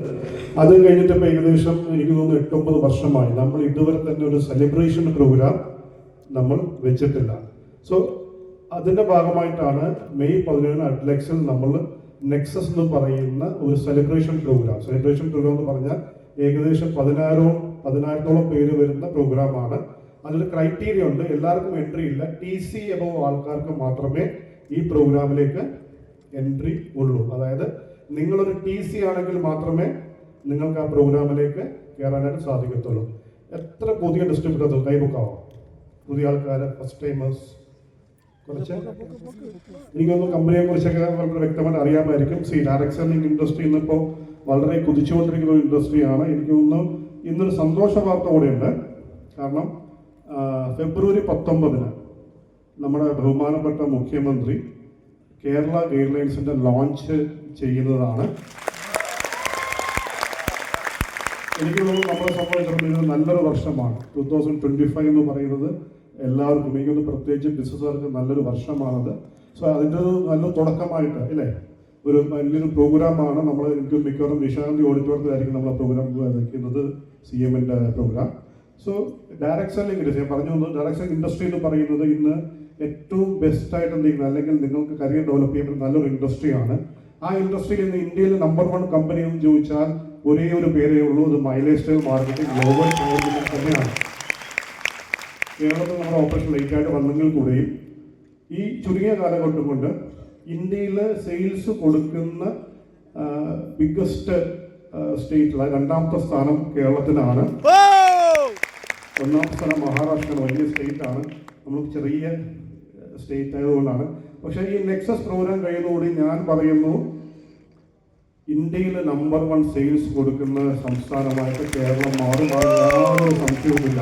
അത് കഴിഞ്ഞിട്ട് ഏകദേശം എനിക്ക് തോന്നുന്നു 8-9 വർഷമായി നമ്മൾ ഇതുവരെ തന്നെ ഒരു സെലിബ്രേഷൻ പ്രോഗ്രാം നമ്മൾ വെച്ചിട്ടില്ല. സോ അതിൻ്റെ ഭാഗമായിട്ടാണ് മെയ് 17 അഡ്ലക്സിൽ നമ്മൾ നെക്സസ് എന്ന് പറയുന്ന ഒരു സെലിബ്രേഷൻ പ്രോഗ്രാം എന്ന് പറഞ്ഞാൽ ഏകദേശം 10,000-ഓളം പേര് വരുന്ന പ്രോഗ്രാമാണ്. അതിൽ ക്രൈറ്റീരിയ ഉണ്ട്, എല്ലാവർക്കും എൻട്രി ഇല്ല. TC എബവ് ആൾക്കാർക്ക് മാത്രമേ ഈ പ്രോഗ്രാമിലേക്ക് എൻട്രി ഉള്ളൂ. അതായത് നിങ്ങളൊരു TC ആണെങ്കിൽ മാത്രമേ നിങ്ങൾക്ക് ആ പ്രോഗ്രാമിലേക്ക് കയറാനായിട്ട് സാധിക്കത്തുള്ളൂ. എത്ര പുതിയ ഡിസ്ട്രിബ്യൂട്ടേഴ്സ് കൈബുക്കാവാം, പുതിയ ആൾക്കാർ, ഫസ്റ്റ് ടൈമേഴ്സ്, കുറച്ച് എനിക്കൊന്നും കമ്പനിയെ കുറിച്ചൊക്കെ വളരെ വ്യക്തമായിട്ട് അറിയാമായിരിക്കും. ഡയറക്ട് സെല്ലിംഗ് ഇൻഡസ്ട്രി ഇന്നിപ്പോൾ വളരെ കുതിച്ചുകൊണ്ടിരിക്കുന്ന ഒരു ഇൻഡസ്ട്രിയാണ്. എനിക്ക് തോന്നുന്നു ഇന്നൊരു സന്തോഷ വാർത്ത കൂടെയുണ്ട്. കാരണം ഫെബ്രുവരി 19 നമ്മുടെ ബഹുമാനപ്പെട്ട മുഖ്യമന്ത്രി കേരള എയർലൈൻസിൻ്റെ ലോഞ്ച് ചെയ്യുന്നതാണ്. എനിക്ക് തോന്നുന്നു നമ്മളെ സംബന്ധിച്ചിടത്തോളം ഇത് നല്ലൊരു വർഷമാണ്. 2025 എന്ന് പറയുന്നത് എല്ലാവർക്കും, എനിക്കൊന്ന് പ്രത്യേകിച്ച് ബിസിനസ്സുകാർക്ക് നല്ലൊരു വർഷമാണത്. സോ അതിൻ്റെ ഒരു നല്ല തുടക്കമായിട്ട് അല്ലേ ഒരു വലിയൊരു പ്രോഗ്രാമാണ് നമ്മൾ. എനിക്ക് മിക്കവാറും നിശാന്തി ഓഡിറ്റോറിയത്തിലായിരിക്കും നമ്മൾ ആ പ്രോഗ്രാം വയ്ക്കുന്നത്, CMൻ്റെ program. So direct selling industry, ഞാൻ പറഞ്ഞു വന്നു, ഡയറക്ട് സെല്ലിംഗ് ഇൻഡസ്ട്രി എന്ന് പറയുന്നത് ഇന്ന് ഏറ്റവും ബെസ്റ്റായിട്ട് എന്തെങ്കിലും അല്ലെങ്കിൽ നിങ്ങൾക്ക് കരിയർ ഡെവലപ്പ് ചെയ്യുന്ന നല്ലൊരു ഇൻഡസ്ട്രിയാണ്. ആ ഇൻഡസ്ട്രിയിൽ ഇന്ന് ഇന്ത്യയിലെ നമ്പർ 1 കമ്പനി എന്ന് ചോദിച്ചാൽ ഒരേ ഒരു പേരേ ഉള്ളൂ, അത് മൈലേജ് സ്റ്റൈൽ മാർക്കറ്റിംഗ് ഗ്ലോബൽ പ്രവർത്തനം തന്നെയാണ്. കേരളത്തിൽ നമ്മുടെ ഓപ്പറേഷൻ ലേറ്റായിട്ട് വന്നെങ്കിൽ കൂടെയും ഈ ചുരുങ്ങിയ കാലഘട്ടം കൊണ്ട് ഇന്ത്യയിൽ സെയിൽസ് കൊടുക്കുന്ന ബിഗ്ഗസ്റ്റ് സ്റ്റേറ്റിലാണ്. 2ാമത്തെ സ്ഥാനം കേരളത്തിനാണ്, 1ാമത്തെ സ്ഥാനം മഹാരാഷ്ട്രയാണ്. വലിയ സ്റ്റേറ്റാണ്, നമ്മൾ ചെറിയ സ്റ്റേറ്റ് ആയതുകൊണ്ടാണ്. പക്ഷേ ഈ നെക്സസ് പ്രോഗ്രാം കഴിയുന്നതോടെ ഞാൻ പറയുന്നു, ഇന്ത്യയിലെ നമ്പർ 1 സെയിൽസ് കൊടുക്കുന്ന സംസ്ഥാനമായിട്ട് കേരളം മാറും. യാതൊരു സംശയവുമില്ല.